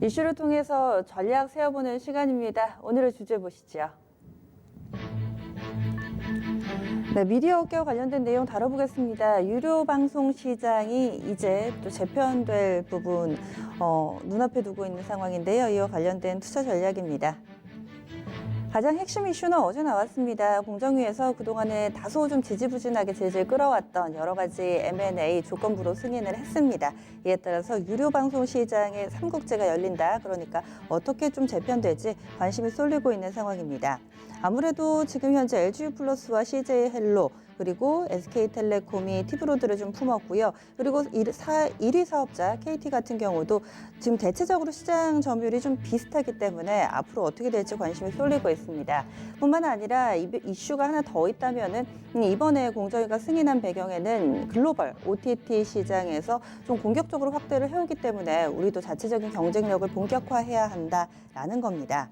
이슈를 통해서 전략 세워보는 시간입니다. 오늘의 주제 보시죠. 네, 미디어 업계와 관련된 내용 다뤄보겠습니다. 유료 방송 시장이 이제 또 재편될 부분 눈앞에 두고 있는 상황인데요. 이와 관련된 투자 전략입니다. 가장 핵심 이슈는 어제 나왔습니다. 공정위에서 그동안에 다소 좀 지지부진하게 질질 끌어왔던 여러 가지 M&A 조건부로 승인을 했습니다. 이에 따라서 유료 방송 시장의 삼국지가 열린다. 그러니까 어떻게 좀 재편될지 관심이 쏠리고 있는 상황입니다. 아무래도 지금 현재 LG유플러스와 CJ헬로 그리고 SK텔레콤이 티브로드를 좀 품었고요. 그리고 1위 사업자 KT 같은 경우도 지금 대체적으로 시장 점유율이 좀 비슷하기 때문에 앞으로 어떻게 될지 관심이 쏠리고 있습니다. 뿐만 아니라 이슈가 하나 더 있다면은 이번에 공정위가 승인한 배경에는 글로벌 OTT 시장에서 좀 공격적으로 확대를 해오기 때문에 우리도 자체적인 경쟁력을 본격화해야 한다라는 겁니다.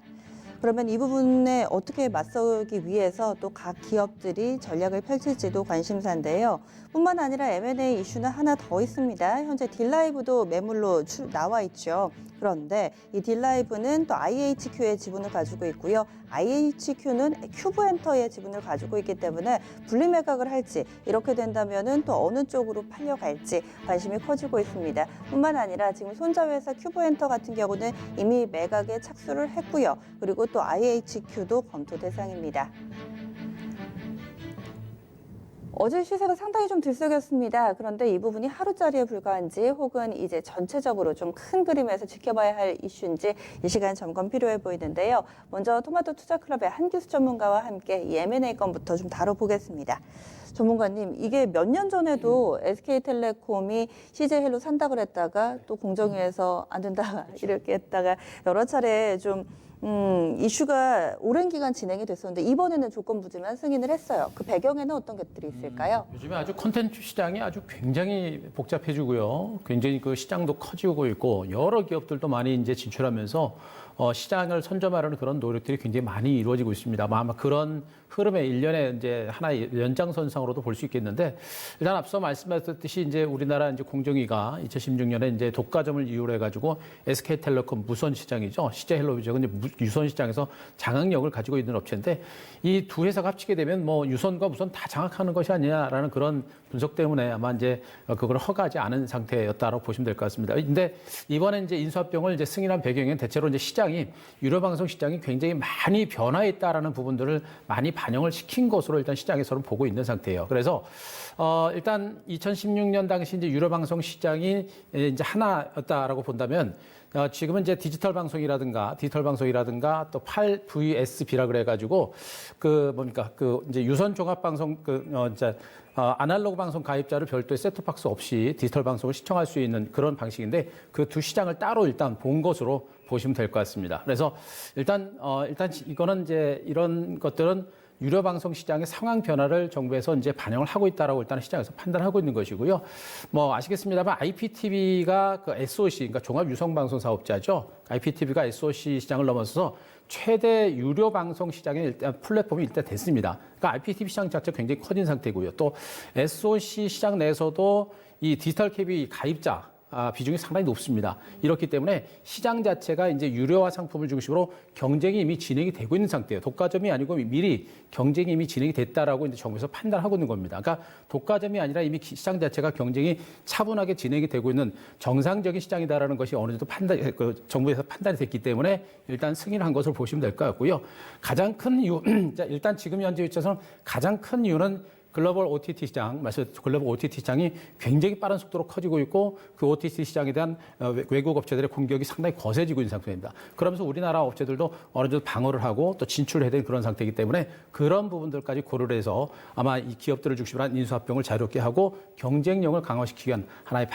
그러면 이 부분에 어떻게 맞서기 위해서 또 각 기업들이 전략을 펼칠지도 관심사인데요. 뿐만 아니라 M&A 이슈는 하나 더 있습니다. 현재 딜라이브도 매물로 나와 있죠. 그런데 이 딜라이브는 또 IHQ의 지분을 가지고 있고요. IHQ는 큐브엔터의 지분을 가지고 있기 때문에 분리 매각을 할지 이렇게 된다면은 또 어느 쪽으로 팔려갈지 관심이 커지고 있습니다. 뿐만 아니라 지금 손자회사 큐브엔터 같은 경우는 이미 매각에 착수를 했고요. 그리고 또 IHQ도 검토 대상입니다. 어제 시세가 상당히 좀 들썩였습니다. 그런데 이 부분이 하루짜리에 불과한지 혹은 이제 전체적으로 좀 큰 그림에서 지켜봐야 할 이슈인지 이 시간 점검 필요해 보이는데요. 먼저 토마토 투자클럽의 한규수 전문가와 함께 이 M&A 건부터 좀 다뤄보겠습니다. 전문가님, 이게 몇 년 전에도 SK텔레콤이 CJ헬로 산다 그랬다가 또 공정위에서 안 된다 이렇게 했다가 여러 차례 좀 이슈가 오랜 기간 진행이 됐었는데 이번에는 조건부지만 승인을 했어요. 그 배경에는 어떤 것들이 있을까요? 요즘에 아주 콘텐츠 시장이 아주 굉장히 복잡해지고요. 굉장히 그 시장도 커지고 있고 여러 기업들도 많이 이제 진출하면서 시장을 선점하려는 그런 노력들이 굉장히 많이 이루어지고 있습니다. 아마 그런 흐름의 일련의 이제 하나의 연장선상으로도 볼 수 있겠는데 일단 앞서 말씀하셨듯이 이제 우리나라 이제 공정위가 2016년에 이제 독과점을 이유로 해가지고 SK텔레콤 무선 시장이죠. CJ헬로 이제 유선 시장에서 장악력을 가지고 있는 업체인데 이 두 회사가 합치게 되면 뭐 유선과 무선 다 장악하는 것이 아니냐라는 그런 분석 때문에 아마 이제 그걸 허가하지 않은 상태였다고 보시면 될 것 같습니다. 근데 이번에 이제 인수합병을 이제 승인한 배경에는 대체로 이제 시장이 유료방송 시장이 굉장히 많이 변화했다라는 부분들을 많이 반영을 시킨 것으로 일단 시장에서는 보고 있는 상태예요. 그래서 일단 2016년 당시 이제 유료방송 시장이 이제 하나였다라고 본다면 지금은 이제 디지털 방송이라든가 또 8VSB라 그래가지고 이제 유선 종합 방송 아날로그 방송 가입자를 별도의 셋톱박스 없이 디지털 방송을 시청할 수 있는 그런 방식인데 그 두 시장을 따로 일단 본 것으로 보시면 될 것 같습니다. 그래서 일단 이거는 이제 이런 것들은 유료 방송 시장의 상황 변화를 정부에서 이제 반영을 하고 있다라고 일단 시장에서 판단하고 있는 것이고요. 뭐 아시겠습니다만 IPTV가 그 SOC 그러니까 종합 유성 방송 사업자죠. IPTV가 SOC 시장을 넘어서서 최대 유료 방송 시장의 일단 플랫폼이 일단 됐습니다. 그러니까 IPTV 시장 자체가 굉장히 커진 상태고요. 또 SOC 시장 내에서도 이 디지털 케이블 가입자 비중이 상당히 높습니다. 이렇기 때문에 시장 자체가 이제 유료화 상품을 중심으로 경쟁이 이미 진행이 되고 있는 상태예요. 독과점이 아니고 미리 경쟁이 이미 진행이 됐다라고 이제 정부에서 판단하고 있는 겁니다. 그러니까 독과점이 아니라 이미 시장 자체가 경쟁이 차분하게 진행이 되고 있는 정상적인 시장이다라는 것이 어느 정도 정부에서 판단이 됐기 때문에 일단 승인을 한 것으로 보시면 될 것 같고요. 가장 큰 이유, 일단 지금 현재 위치에서는 가장 큰 이유는 글로벌 OTT 시장, 글로벌 OTT 시장이 굉장히 빠른 속도로 커지고 있고 그 OTT 시장에 대한 외국 업체들의 공격이 상당히 거세지고 있는 상태입니다. 그러면서 우리나라 업체들도 어느 정도 방어를 하고 또 진출을 해야 되는 그런 상태이기 때문에 그런 부분들까지 고려를 해서 아마 이 기업들을 중심으로 한 인수합병을 자유롭게 하고 경쟁력을 강화시키기 위한 하나의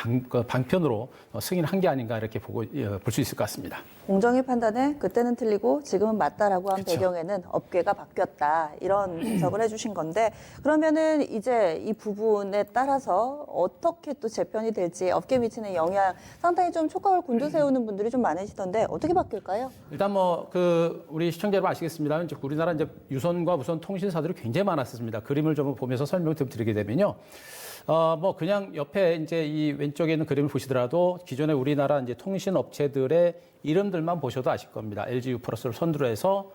방편으로 승인한 게 아닌가 이렇게 볼 수 있을 것 같습니다. 공정위 판단에 그때는 틀리고 지금은 맞다라고 한 그렇죠. 배경에는 업계가 바뀌었다 이런 분석을 해주신 건데 그러면은 이제 이 부분에 따라서 어떻게 또 재편이 될지 업계에 미치는 영향 상당히 좀 촉각을 곤두세우는 분들이 좀 많으시던데 어떻게 바뀔까요? 일단 우리 시청자 여러분 아시겠습니다만 우리나라 이제 유선과 무선 통신사들이 굉장히 많았습니다. 그림을 좀 보면서 설명을 좀 드리게 되면요. 뭐 그냥 옆에 이제 이 왼쪽에 있는 그림을 보시더라도 기존에 우리나라 이제 통신 업체들의 이름들만 보셔도 아실 겁니다. LG U+를 선두로 해서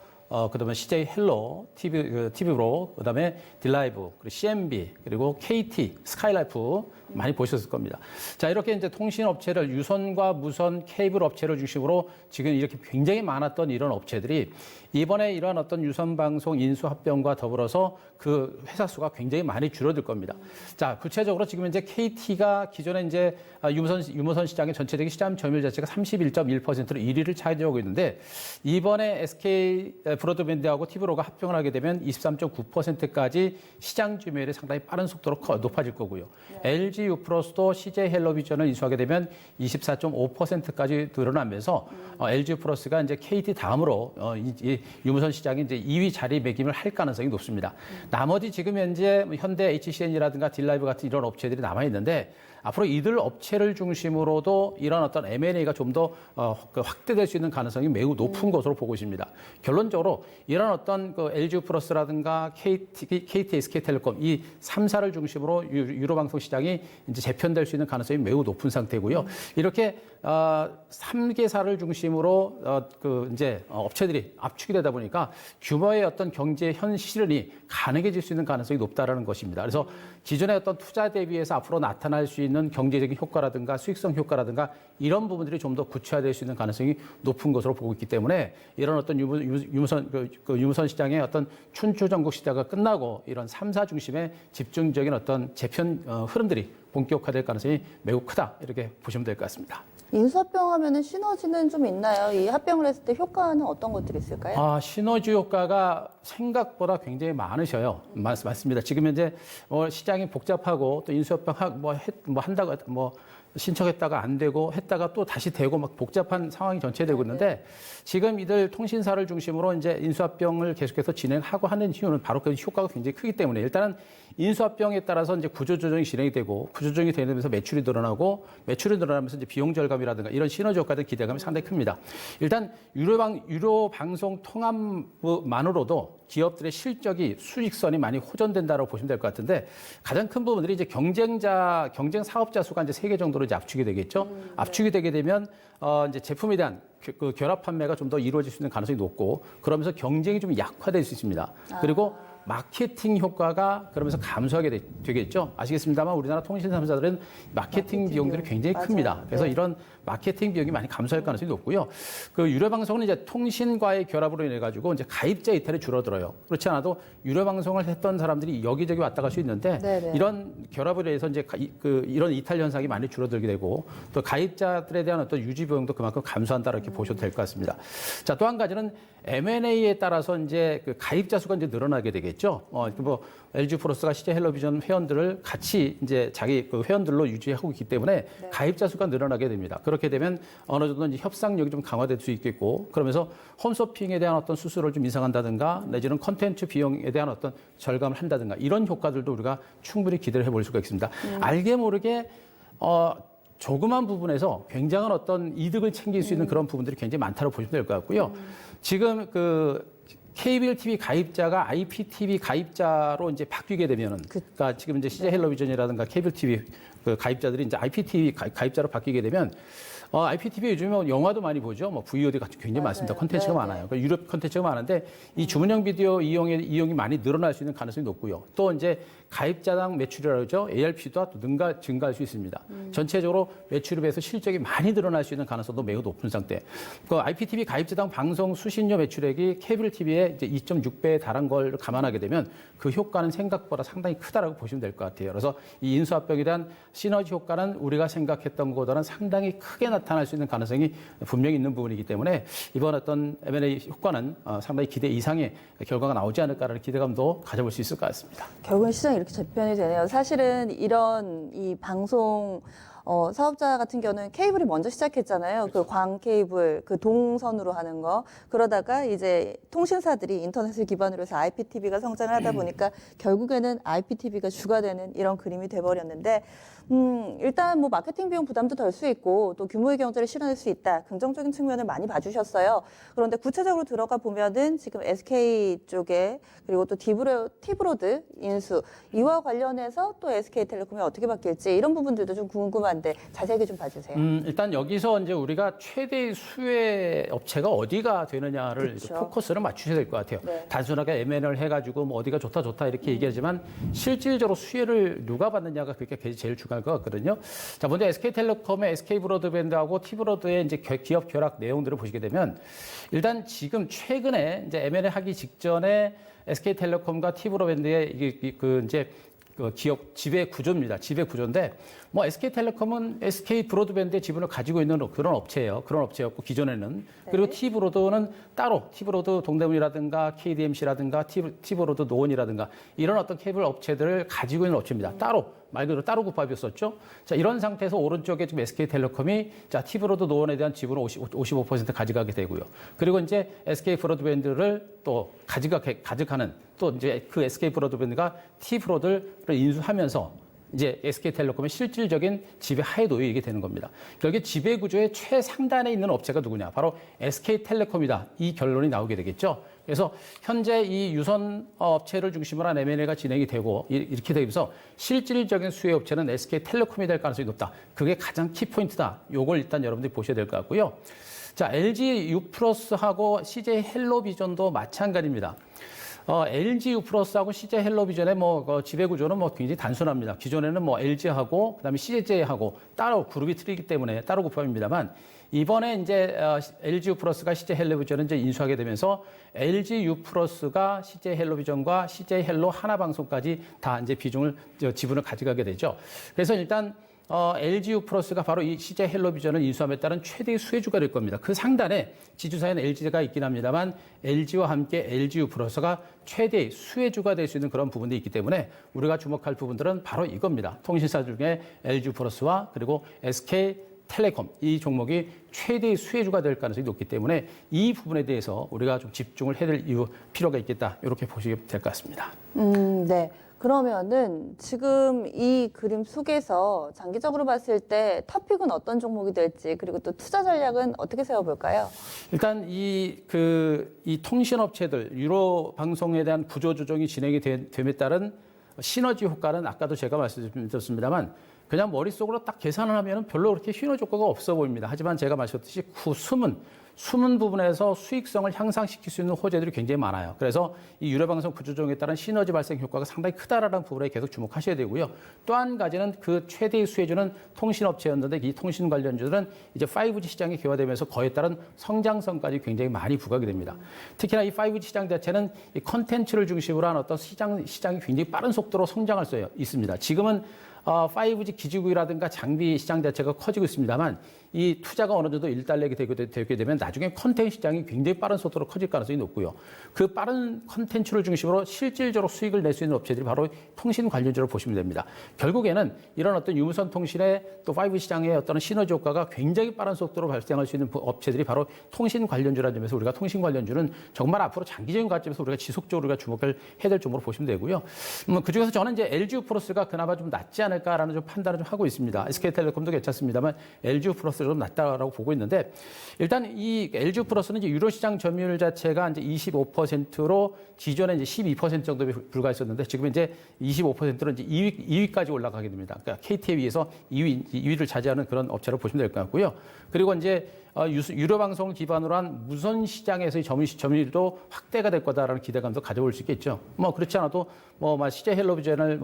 그다음에 CJ 헬로, TV로, 그다음에 딜라이브, 그리고 CMB, 그리고 KT, 스카이라이프 많이 보셨을 겁니다. 자, 이렇게 이제 통신 업체를 유선과 무선 케이블 업체를 중심으로 지금 이렇게 굉장히 많았던 이런 업체들이 이번에 이러한 어떤 유선 방송 인수 합병과 더불어서 그 회사 수가 굉장히 많이 줄어들 겁니다. 자, 구체적으로 지금 이제 KT가 기존에 이제 유무선 시장의 전체적인 시장 점유율 자체가 31.1%로 1위를 차지하고 있는데 이번에 SK 브로드밴드하고 TV로가 합병을 하게 되면 23.9%까지 시장 점유율이 상당히 빠른 속도로 높아질 거고요. 네. LG U+도 CJ 헬로비전을 인수하게 되면 24.5%까지 늘어나면서 LG U+가 이제 KT 다음으로 이 유무선 시장이 이제 2위 자리매김을 할 가능성이 높습니다. 나머지 지금 현재 현대 HCN이라든가 딜라이브 같은 이런 업체들이 남아 있는데 앞으로 이들 업체를 중심으로도 이런 어떤 M&A가 좀 더 확대될 수 있는 가능성이 매우 높은 것으로 보고 있습니다. 결론적으로 이런 어떤 그 LG 플러스라든가 KT, SK텔레콤 이 3사를 중심으로 유료방송 시장이 이제 재편될 수 있는 가능성이 매우 높은 상태고요. 이렇게 3개사를 중심으로 이제 업체들이 압축이 되다 보니까 규모의 어떤 경제 현실이 가능해질 수 있는 가능성이 높다라는 것입니다. 그래서 기존의 어떤 투자 대비해서 앞으로 나타날 수 있는 경제적인 효과라든가 수익성 효과라든가 이런 부분들이 좀 더 구체화될 수 있는 가능성이 높은 것으로 보고 있기 때문에 이런 어떤 유무선 시장의 어떤 춘추 전국 시대가 끝나고 이런 3사 중심의 집중적인 어떤 재편 흐름들이 본격화될 가능성이 매우 크다 이렇게 보시면 될 것 같습니다. 인수합병하면은 시너지는 좀 있나요? 이 합병을 했을 때 효과는 어떤 것들이 있을까요? 시너지 효과가 생각보다 굉장히 많으셔요. 맞습니다. 지금 현재 시장이 복잡하고 또 인수합병 한다고 신청했다가 안 되고 했다가 또 다시 되고 막 복잡한 상황이 전체되고 있는데 지금 이들 통신사를 중심으로 이제 인수합병을 계속해서 진행하고 하는 이유는 바로 그 효과가 굉장히 크기 때문에 일단은 인수합병에 따라서 이제 구조조정이 진행이 되고 구조조정이 되면서 매출이 늘어나고 매출이 늘어나면서 이제 비용 절감이라든가 이런 시너지 효과들 기대감이 상당히 큽니다. 일단 유료 방송 통합만으로도 기업들의 실적이 수익선이 많이 호전된다고 보시면 될 것 같은데 가장 큰 부분들이 이제 경쟁 사업자 수가 이제 3개 정도로 이제 압축이 되겠죠. 압축이 되게 되면 이제 제품에 대한 그 결합 판매가 좀 더 이루어질 수 있는 가능성이 높고 그러면서 경쟁이 좀 약화될 수 있습니다. 그리고 마케팅 효과가 그러면서 감소하게 되겠죠. 아시겠습니다만 우리나라 통신 3사들은 마케팅 비용들이 굉장히 큽니다. 그래서 이런 마케팅 비용이 많이 감소할 가능성이 높고요. 그 유료 방송은 이제 통신과의 결합으로 인해 가지고 이제 가입자 이탈이 줄어들어요. 그렇지 않아도 유료 방송을 했던 사람들이 여기저기 왔다 갈 수 있는데 네네. 이런 결합으로 해서 이제 이런 이탈 현상이 많이 줄어들게 되고 또 가입자들에 대한 어떤 유지 비용도 그만큼 감소한다 이렇게 보셔도 될 것 같습니다. 자, 또 한 가지는 M&A에 따라서 이제 그 가입자 수가 이제 늘어나게 되겠죠. LG 플러스가 CJ 헬로비전 회원들을 같이 이제 자기 그 회원들로 유지하고 있기 때문에 네. 가입자 수가 늘어나게 됩니다. 그렇게 되면 어느 정도 이제 협상력이 좀 강화될 수 있겠고 그러면서 홈쇼핑에 대한 어떤 수수료를 좀 인상한다든가 내지는 컨텐츠 비용에 대한 어떤 절감을 한다든가 이런 효과들도 우리가 충분히 기대를 해볼 수가 있습니다. 알게 모르게 조그만 부분에서 굉장한 어떤 이득을 챙길 수 있는 그런 부분들이 굉장히 많다고 보시면 될 것 같고요. 지금 케이블 TV 가입자가 IPTV 가입자로 이제 바뀌게 되면은, 그러니까 지금 이제 CJ 헬로비전이라든가 케이블 TV 그 가입자들이 이제 IPTV 가입자로 바뀌게 되면, IPTV 요즘에 영화도 많이 보죠. VOD 같은 굉장히 많습니다. 콘텐츠가 많아요. 그러니까 유료 콘텐츠가 많은데 이 주문형 비디오 이용이 많이 늘어날 수 있는 가능성이 높고요. 또 이제 가입자당 매출이라고 하죠. ARP도 또 증가할 수 있습니다. 전체적으로 매출에 비해서 실적이 많이 늘어날 수 있는 가능성도 매우 높은 상태. 그 IPTV 가입자당 방송 수신료 매출액이 케이블 TV의 이제 2.6배에 달한 걸 감안하게 되면 그 효과는 생각보다 상당히 크다라고 보시면 될 것 같아요. 그래서 이 인수합병에 대한 시너지 효과는 우리가 생각했던 것보다는 상당히 크게 나타날 수 있는 가능성이 분명히 있는 부분이기 때문에 이번 어떤 M&A 효과는 상당히 기대 이상의 결과가 나오지 않을까라는 기대감도 가져볼 수 있을 것 같습니다. 결국은 시장이 이렇게 재편이 되네요. 사실은 이런 이 방송 사업자 같은 경우는 케이블이 먼저 시작했잖아요. 그렇죠. 그 광 케이블, 그 동선으로 하는 거. 그러다가 이제 통신사들이 인터넷을 기반으로 해서 IPTV가 성장을 하다 보니까 결국에는 IPTV가 주가 되는 이런 그림이 돼버렸는데 일단 뭐 마케팅 비용 부담도 덜 수 있고 또 규모의 경제를 실현할 수 있다. 긍정적인 측면을 많이 봐주셨어요. 그런데 구체적으로 들어가 보면은 지금 SK 쪽에 그리고 또 티브로드 인수 이와 관련해서 또 SK텔레콤이 어떻게 바뀔지 이런 부분들도 좀 궁금한데 자세하게 좀 봐주세요. 일단 여기서 이제 우리가 최대 수혜 업체가 어디가 되느냐를 그쵸. 포커스를 맞추셔야 될 것 같아요. 네. 단순하게 M&A를 해가지고 뭐 어디가 좋다 이렇게 얘기하지만 실질적으로 수혜를 누가 받느냐가 그게 제일 중요할 것 같거든요. 자, 먼저 SK텔레콤의 SK브로드밴드하고 T브로드의 이제 기업 결합 내용들을 보시게 되면 일단 지금 최근에 이제 M&A 하기 직전에 SK텔레콤과 T브로드밴드의 그 기업 지배 구조입니다. 지배 구조인데 뭐 SK텔레콤은 SK브로드밴드의 지분을 가지고 있는 그런 업체예요. 그런 업체였고 기존에는 그리고 T브로드는 따로 T브로드 동대문이라든가 KDMC라든가 T브로드 노원이라든가 이런 어떤 케이블 업체들을 가지고 있는 업체입니다. 따로 말 그대로 따로 국밥이었었죠. 자, 이런 상태에서 오른쪽에 지금 SK텔레콤이 자, T브로드 노원에 대한 지분을 55% 가져가게 되고요. 그리고 이제 SK브로드밴드를 또 가져가는 또 이제 그 SK브로드밴드가 T브로드를 인수하면서 이제 SK텔레콤의 실질적인 지배 하에 놓이게 되는 겁니다. 결국 지배 구조의 최상단에 있는 업체가 누구냐? 바로 SK텔레콤이다. 이 결론이 나오게 되겠죠. 그래서 현재 이 유선 업체를 중심으로 한 M&A가 진행이 되고 이렇게 되면서 실질적인 수혜 업체는 SK텔레콤이 될 가능성이 높다. 그게 가장 키포인트다. 요걸 일단 여러분들이 보셔야 될 것 같고요. 자, LG U+하고 CJ 헬로비전도 마찬가지입니다. LG U+하고 CJ 헬로비전의 지배 구조는 굉장히 단순합니다. 기존에는 LG하고 그다음에 CJ하고 따로 그룹이 틀리기 때문에 따로 국밥입니다만 이번에 이제 LG U+가 CJ 헬로비전을 이제 인수하게 되면서 LG U+가 CJ 헬로비전과 CJ 헬로 하나방송까지 다 이제 지분을 가져가게 되죠. 그래서 일단 LG U+가 바로 이 CJ 헬로비전을 인수함에 따른 최대의 수혜주가 될 겁니다. 그 상단에 지주사에는 LG가 있긴 합니다만 LG와 함께 LG U+가 최대의 수혜주가 될 수 있는 그런 부분들이 있기 때문에 우리가 주목할 부분들은 바로 이겁니다. 통신사 중에 LG U+와 그리고 SK텔레콤 이 종목이 최대의 수혜주가 될 가능성이 높기 때문에 이 부분에 대해서 우리가 좀 집중을 해야 될 필요가 있겠다. 이렇게 보시면 될 것 같습니다. 네. 그러면은 지금 이 그림 속에서 장기적으로 봤을 때 탑픽은 어떤 종목이 될지 그리고 또 투자 전략은 어떻게 세워볼까요? 일단 이 통신업체들 유로 방송에 대한 구조 조정이 진행이 됨에 따른 시너지 효과는 아까도 제가 말씀드렸습니다만 그냥 머릿속으로 딱 계산을 하면 별로 그렇게 시너지 효과가 없어 보입니다. 하지만 제가 말씀드렸듯이 숨은 부분에서 수익성을 향상시킬 수 있는 호재들이 굉장히 많아요. 그래서 이 유료방송 구조조정에 따른 시너지 발생 효과가 상당히 크다라는 부분에 계속 주목하셔야 되고요. 또 한 가지는 그 최대의 수혜주는 통신업체였는데 이 통신 관련주들은 이제 5G 시장이 개화되면서 그에 따른 성장성까지 굉장히 많이 부각이 됩니다. 특히나 이 5G 시장 자체는 이 컨텐츠를 중심으로 한 어떤 시장이 굉장히 빠른 속도로 성장할 수 있습니다. 지금은 5G 기지국이라든가 장비 시장 자체가 커지고 있습니다만 이 투자가 어느 정도 일단락이 되게 되면 나중에 콘텐츠 시장이 굉장히 빠른 속도로 커질 가능성이 높고요. 그 빠른 콘텐츠를 중심으로 실질적으로 수익을 낼 수 있는 업체들이 바로 통신 관련주로 보시면 됩니다. 결국에는 이런 어떤 유무선 통신의 또 5G 시장의 어떤 시너지 효과가 굉장히 빠른 속도로 발생할 수 있는 업체들이 바로 통신 관련주라는 점에서 우리가 통신 관련주는 정말 앞으로 장기적인 관점에서 우리가 지속적으로 우리가 주목을 해야 될 종목으로 보시면 되고요. 그중에서 저는 이제 LG U+가 그나마 좀 낫지 않을까라는 좀 판단을 좀 하고 있습니다. SK텔레콤도 괜찮습니다만 LG U+가 좀 낫다라고 보고 있는데 일단 이 LG U+는 이제 유료 시장 점유율 자체가 이제 25%로 기존에 이제 12% 정도에 불과했었는데 지금 이제 25%로 이제 2위까지 올라가게 됩니다. 그러니까 KT에 비해서 2위를 차지하는 그런 업체로 보시면 될 것 같고요. 그리고 이제 유료 방송을 기반으로 한 무선 시장에서의 점유율도 확대가 될 거다라는 기대감도 가져볼 수 있겠죠. 그렇지 않아도 CJ 헬로비전을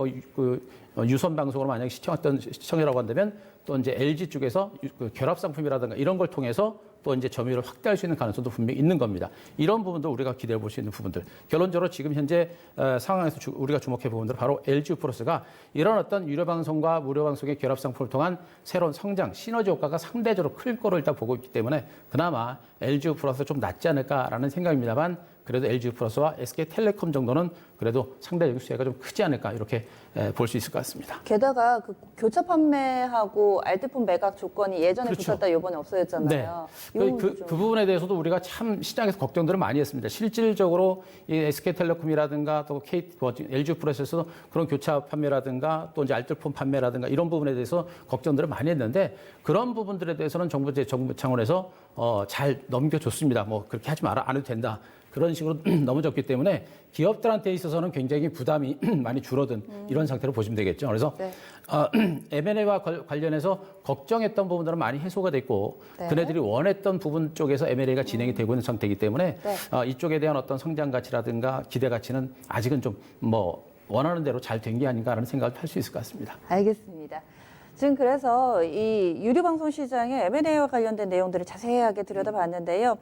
유선 방송으로 만약에 시청이라고 한다면 또 이제 LG 쪽에서 결합 상품이라든가 이런 걸 통해서 또 이제 점유율을 확대할 수 있는 가능성도 분명히 있는 겁니다. 이런 부분도 우리가 기대해 볼 수 있는 부분들. 결론적으로 지금 현재 상황에서 우리가 주목해 볼 부분들 바로 LG U+가 이런 어떤 유료 방송과 무료 방송의 결합 상품을 통한 새로운 성장, 시너지 효과가 상대적으로 클 거로 일단 보고 있기 때문에 그나마 LG U+좀 낫지 않을까라는 생각입니다만 그래도 LG플러스와 SK텔레콤 정도는 그래도 상대적인 수혜가 좀 크지 않을까 이렇게 볼 수 있을 것 같습니다. 게다가 그 교차 판매하고 알뜰폰 매각 조건이 예전에 그렇죠. 붙었다 이번에 없어졌잖아요. 그 부분에 대해서도 우리가 참 시장에서 걱정들을 많이 했습니다. 실질적으로 이 SK텔레콤이라든가 또 LG플러스에서 그런 교차 판매라든가 또 이제 알뜰폰 판매라든가 이런 부분에 대해서 걱정들을 많이 했는데 그런 부분들에 대해서는 정부 차원에서 잘 넘겨줬습니다. 뭐 그렇게 하지 마라, 안 해도 된다. 그런 식으로 넘어졌기 때문에 기업들한테 있어서는 굉장히 부담이 많이 줄어든 이런 상태로 보시면 되겠죠. 그래서 네. M&A와 관련해서 걱정했던 부분들은 많이 해소가 됐고 네. 그네들이 원했던 부분 쪽에서 M&A가 진행이 되고 있는 상태이기 때문에 네. 이쪽에 대한 어떤 성장 가치라든가 기대 가치는 아직은 좀 뭐 원하는 대로 잘 된 게 아닌가라는 생각을 할 수 있을 것 같습니다. 알겠습니다. 지금 그래서 이 유료방송 시장의 M&A와 관련된 내용들을 자세하게 들여다봤는데요.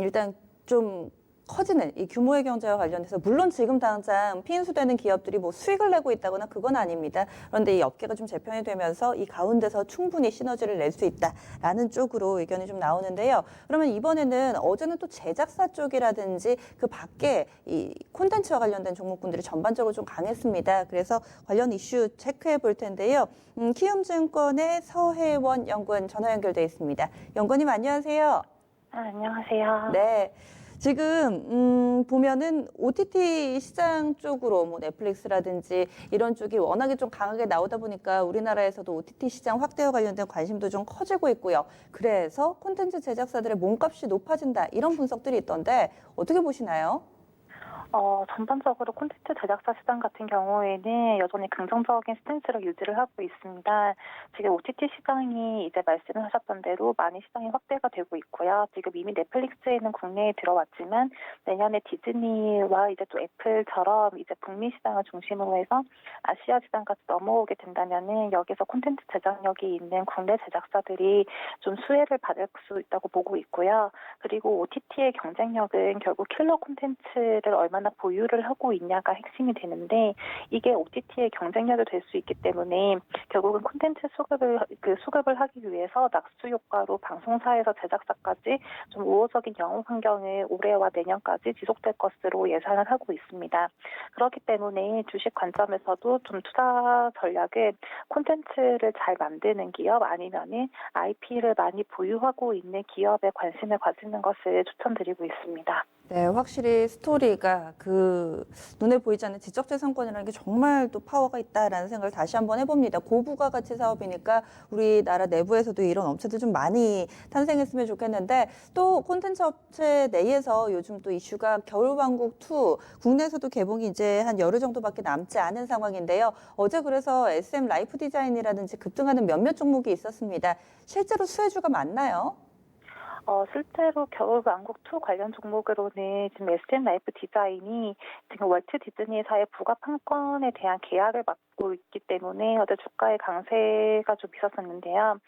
일단 좀 커지는 이 규모의 경제와 관련해서 물론 지금 당장 피인수되는 기업들이 뭐 수익을 내고 있다거나 그건 아닙니다. 그런데 이 업계가 좀 재편이 되면서 이 가운데서 충분히 시너지를 낼 수 있다라는 쪽으로 의견이 좀 나오는데요. 그러면 이번에는 어제는 또 제작사 쪽이라든지 그 밖에 이 콘텐츠와 관련된 종목군들이 전반적으로 좀 강했습니다. 그래서 관련 이슈 체크해 볼 텐데요. 키움증권의 서혜원 연구원 전화 연결돼 있습니다. 연구원님 안녕하세요. 안녕하세요. 네. 지금 보면은 OTT 시장 쪽으로 뭐 넷플릭스라든지 이런 쪽이 워낙에 좀 강하게 나오다 보니까 우리나라에서도 OTT 시장 확대와 관련된 관심도 좀 커지고 있고요. 그래서 콘텐츠 제작사들의 몸값이 높아진다 이런 분석들이 있던데 어떻게 보시나요? 전반적으로 콘텐츠 제작사 시장 같은 경우에는 여전히 긍정적인 스탠스를 유지를 하고 있습니다. 지금 OTT 시장이 이제 말씀을 하셨던 대로 많이 시장이 확대가 되고 있고요. 지금 이미 넷플릭스에는 국내에 들어왔지만 내년에 디즈니와 이제 또 애플처럼 이제 북미 시장을 중심으로 해서 아시아 시장까지 넘어오게 된다면은 여기서 콘텐츠 제작력이 있는 국내 제작사들이 좀 수혜를 받을 수 있다고 보고 있고요. 그리고 OTT의 경쟁력은 결국 킬러 콘텐츠를 얼마나 보유를 하고 있냐가 핵심이 되는데 이게 OTT의 경쟁력이 될 수 있기 때문에 결국은 콘텐츠 수급을 하기 위해서 낙수 효과로 방송사에서 제작사까지 좀 우호적인 영업 환경을 올해와 내년까지 지속될 것으로 예상을 하고 있습니다. 그렇기 때문에 주식 관점에서도 좀 투자 전략을 콘텐츠를 잘 만드는 기업 아니면은 IP를 많이 보유하고 있는 기업에 관심을 가지는 것을 추천드리고 있습니다. 네, 확실히 스토리가 그 눈에 보이지 않는 지적재산권이라는 게 정말 또 파워가 있다라는 생각을 다시 한번 해봅니다. 고부가 가치 사업이니까 우리나라 내부에서도 이런 업체들 좀 많이 탄생했으면 좋겠는데 또 콘텐츠 업체 내에서 요즘 또 이슈가 겨울왕국2 국내에서도 개봉이 이제 한 열흘 정도밖에 남지 않은 상황인데요. 어제 그래서 SM 라이프 디자인이라든지 급등하는 몇몇 종목이 있었습니다. 실제로 수혜주가 많나요? 실제로 겨울왕국2 관련 종목으로는 지금 SM 라이프 디자인이 지금 월트 디즈니사의 부가 판권에 대한 계약을 맡고 있기 때문에 어제 주가의 강세가 좀 있었었는데요.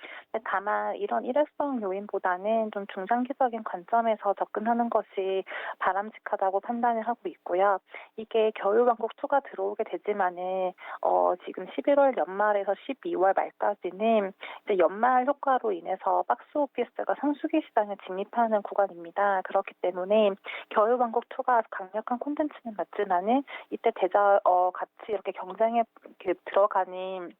다만 이런 일회성 요인보다는 좀 중장기적인 관점에서 접근하는 것이 바람직하다고 판단을 하고 있고요. 이게 겨울왕국2가 들어오게 되지만은 지금 11월 연말에서 12월 말까지는 이제 연말 효과로 인해서 박스오피스가 성수기 시장에 진입하는 구간입니다. 그렇기 때문에 겨울왕국2가 강력한 콘텐츠는 맞지만은 이때 같이 이렇게 경쟁에 들어가는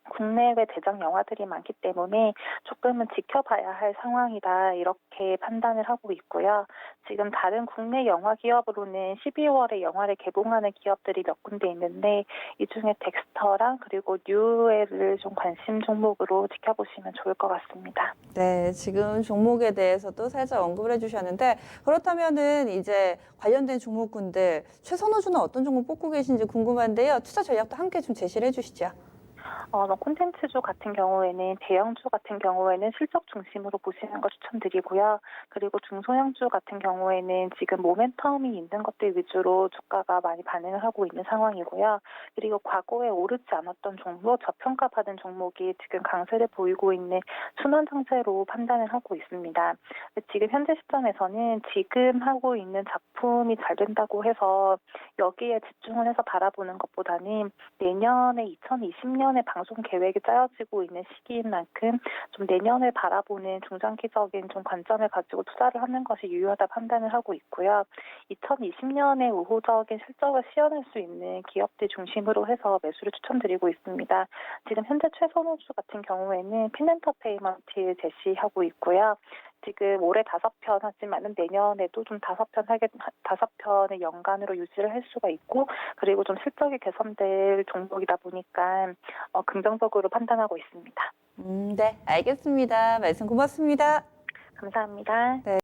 국내외 대작 영화들이 많기 때문에 조금은 지켜봐야 할 상황이다 이렇게 판단을 하고 있고요. 지금 다른 국내 영화 기업으로는 12월에 영화를 개봉하는 기업들이 몇 군데 있는데 이 중에 덱스터랑 그리고 뉴에를 좀 관심 종목으로 지켜보시면 좋을 것 같습니다. 네, 지금 종목에 대해서도 살짝 언급을 해주셨는데 그렇다면은 이제 관련된 종목군들 최선호주는 어떤 종목 뽑고 계신지 궁금한데요. 투자 전략도 함께 좀 제시를 해주시죠. 콘텐츠주 같은 경우에는 대형주 같은 경우에는 실적 중심으로 보시는 거 추천드리고요. 그리고 중소형주 같은 경우에는 지금 모멘텀이 있는 것들 위주로 주가가 많이 반응을 하고 있는 상황이고요. 그리고 과거에 오르지 않았던 종목, 저평가받은 종목이 지금 강세를 보이고 있는 순환 상태로 판단을 하고 있습니다. 지금 현재 시점에서는 지금 하고 있는 작품이 잘 된다고 해서 여기에 집중을 해서 바라보는 것보다는 내년에 2020년에 방송 계획이 짜여지고 있는 시기인 만큼 좀 내년을 바라보는 중장기적인 좀 관점을 가지고 투자를 하는 것이 유효하다 판단을 하고 있고요. 2020년에 우호적인 실적을 시현할 수 있는 기업들 중심으로 해서 매수를 추천드리고 있습니다. 지금 현재 최선호주 같은 경우에는 핀엔터테인먼트 제시하고 있고요. 지금 올해 5편 하지만은 내년에도 좀 5편을 연간으로 유지를 할 수가 있고, 그리고 좀 실적이 개선될 종목이다 보니까 긍정적으로 판단하고 있습니다. 네, 알겠습니다. 말씀 고맙습니다. 감사합니다. 네.